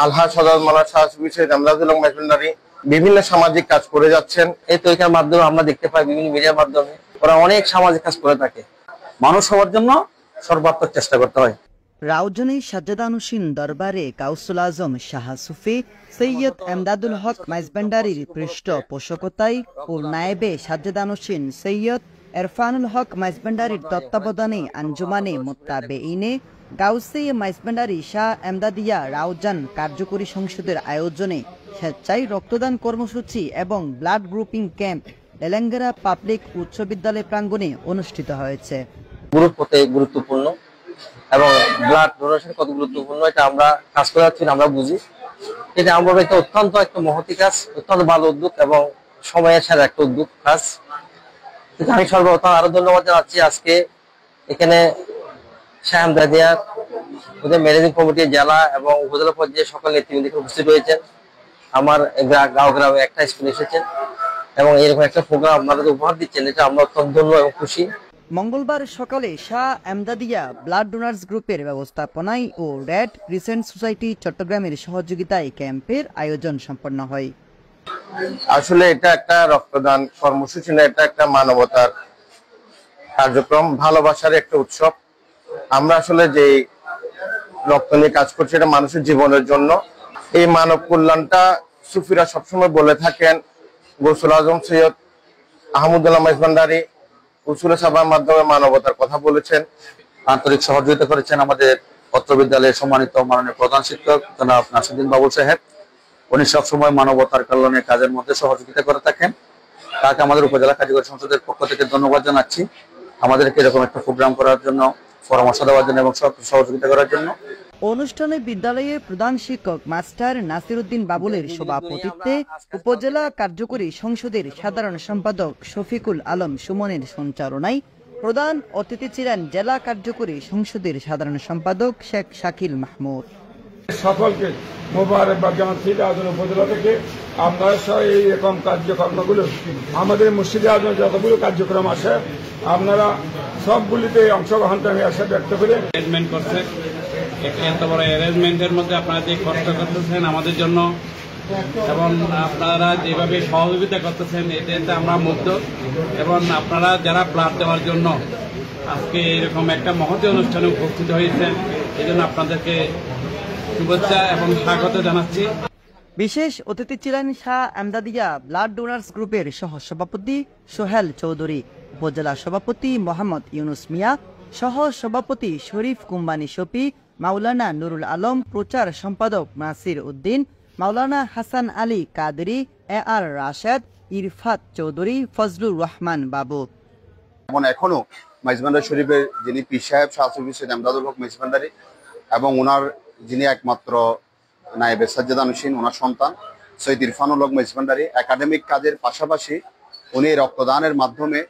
আলহাজ হযরত মাওলানা শাহ সুফি সৈয়দ এমদাদুল হক মাইজভান্ডারী বিভিন্ন সামাজিক কাজ করে যাচ্ছেন। এই তরিকার মাধ্যমে আমরা দেখতে পাই বিভিন্ন মিডিয়ার মাধ্যমে ওরা অনেক সামাজিক কাজ করে থাকে। মানুষ হওয়ার জন্য সর্বাত্মক চেষ্টা করতে হয়। রাউজানের সাজ্জাদানুশীন দরবারে গাউসুল আজম শাহ সুফি সৈয়দ এমদাদুল হক মাইজভান্ডারীর পৃষ্ঠপোষকতায় ও নায়েবে সাজ্জাদানুশীন সৈয়দ ইরফানুল হক মাইজভান্ডারীর তত্ত্বাবধানে আঞ্জুমানে মুত্তাবেইনে গাউসে মাইজভান্ডারী শাহ এমদাদিয়া রাউজান কার্যকরী সংসদের আয়োজনে স্বেচ্ছায় রক্তদান কর্মসূচি এবং ব্লাড গ্রুপিং ক্যাম্প এলেঙ্গারা পাবলিক উচ্চ বিদ্যালয় প্রাঙ্গণে অনুষ্ঠিত হয়েছে। গ্রুপ হতে গুরুত্বপূর্ণ এবং ব্লাড ডোনেশন কত গুরুত্বপূর্ণ এটা আমরা কাজ করে যাচ্ছি, আমরা বুঝি। এটা আমরা একটা অত্যন্ত একটা মহতি কাজ, অত্যন্ত ভালো উদ্যোগ এবং সময়ের সাথে একটা উদ্যোগ কাজ। আমি সর্বপ্রথম আরো ধন্যবাদ জানাচ্ছি আজকে এখানে শাহ এমদাদিয়ার ওদের ম্যানেজিং কমিটি জেলা এবং উপজেলা পর্যায়ে সকল নেতৃবৃন্দ উপস্থিত রয়েছেন। আমার গাঁও গ্রামে একটা স্কুল এসেছেন এবং এরকম একটা প্রোগ্রাম আপনাদের উপহার দিচ্ছেন, এটা আমরা অত্যন্ত ধন্য এবং খুশি। মঙ্গলবার সকালে শাহ এমদাদিয়া ব্লাড ডোনার্স গ্রুপের ব্যবস্থাপনায় ও রেড ক্রিসেন্ট সোসাইটি চট্টগ্রামের সহযোগিতায় ক্যাম্পের আয়োজন সম্পন্ন হয়। আসলে এটা একটা রক্তদান কর্মসূচি না, এটা একটা মানবতার কার্যক্রম, ভালোবাসার একটা উৎসব। আমরা আসলে যে রক্ত নিয়ে কাজ করছি এটা মানুষের জীবনের জন্য। এই মানব কল্যাণটা সুফিরা সবসময় বলে থাকেন। গৌসুল আজম সৈয়দ আহমদুল্লাহ মাইজভান্ডারী উসুলে সাবার মাধ্যমে মানবতার কথা বলেছেন। আন্তরিক সহযোগিতা করেছেন আমাদের পত্র বিদ্যালয়ের সম্মানিত মাননীয় প্রধান শিক্ষক জনাব নাসিরুদ্দিন বাবুল সাহেব। উনি সবসময় মানবতার কল্যাণের কাজের মধ্যে সহযোগিতা করে থাকেন। তাকে আমাদের উপজেলা কার্যকরী সংসদের পক্ষ থেকে ধন্যবাদ জানাচ্ছি আমাদেরকে এরকম একটা প্রোগ্রাম করার জন্য, পরামর্শ দেওয়ার জন্য এবং সহযোগিতা করার জন্য। অনুষ্ঠানে বিদ্যালয়ের প্রধান শিক্ষক মাস্টার নাসিরুদ্দিন বাবুলের সভাপতিত্বে উপজেলা কার্যকরী সংসদের সাধারণ সম্পাদক শফিকুল আলম সুমনের সঞ্চালনায় প্রধান অতিথি ছিলেন জেলা কার্যকরী সংসদের সাধারণ সম্পাদক শেখ শাকিল মাহমুদ। সকলকে মোবারকবাদ জানাচ্ছি রাউজান উপজেলা থেকে। আপনারা সহ এইরকম কার্যক্রমগুলো আমাদের মসজিদে আজম যতগুলো কার্যক্রম আছে আপনারা সবগুলিতে অংশগ্রহণ আমি আশা ব্যক্ত করে অ্যারেঞ্জমেন্ট করছে। এত বড় অ্যারেঞ্জমেন্টের মধ্যে আপনারা যে কষ্ট করতেছেন আমাদের জন্য এবং আপনারা যেভাবে সহযোগিতা করতেছেন এটাতে আমরা মুগ্ধ। এবং আপনারা যারা ব্লাড দেওয়ার জন্য আজকে এরকম একটা মহতী অনুষ্ঠানে উপস্থিত হয়েছেন এই জন্য আপনাদেরকে শুভেচ্ছা এবং স্বাগত জানাচ্ছি। বিশেষ অতিথি ছিলেন শাহ এমদাদিয়া ব্লাড ডোনার্স গ্রুপের সহ সভাপতি সোহেল চৌধুরী, উপজেলা সভাপতি মোহাম্মদ ইউনুস মিয়া, সহ সভাপতি শরীফ কুম্বানি শফি, মাওলানা নুরুল আলম, প্রচার সম্পাদক নাসির উদ্দিন, মাওলানা হাসান আলী কাদেরী, আর রাশেদ, ইরফাত চৌধুরী, ফজলুর রহমান বাবু। এখনো মাইজভান্ডারী শরীফের যিনি পীর সাহেব শাহ সুফি সৈয়দ এমদাদুল হক মাইজভান্ডারী এবং ওনার যিনি একমাত্র নায়েবে সাজ্জাদানুশীন ওনার সন্তান সৈয়দ ইরফানুল হক মাইজভান্ডারী একাডেমিক কাজের পাশাপাশি উনি রক্তদানের মাধ্যমে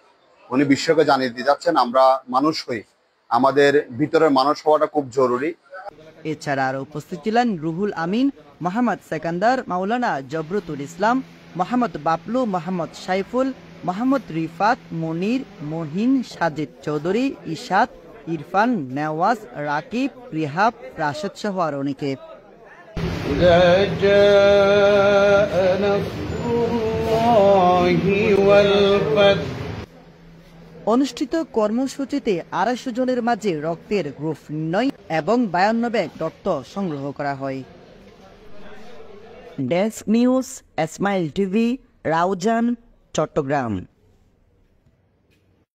উনি বিশ্বকে জানিয়ে দিয়ে যাচ্ছেন আমরা মানুষ হই, আমাদের ভিতরের মানুষ হওয়াটা খুব জরুরি। এছাড়া আরো উপস্থিত ছিলেন রুহুল আমিন, মোহাম্মদ সেকান্দার, মাওলানা জবরতুল ইসলাম, মোহাম্মদ বাপলু, মোহাম্মদ সাইফুল, মোহাম্মদ রিফাত, মনির, মহিন, সাজিদ চৌধুরী, ইশাত, ইরফান, নেওয়াজ, রাকিব, রিহাব, রাশেদ সহ আর অনেকে। অনুষ্ঠিত কর্মসূচিতে ২৫০ জনের মাঝে রক্তের গ্রুপ নির্ণয় এবং ৫২ ব্যাগ রক্ত সংগ্রহ করা হয়। Desk news, smile TV, Raozan, Chittagong.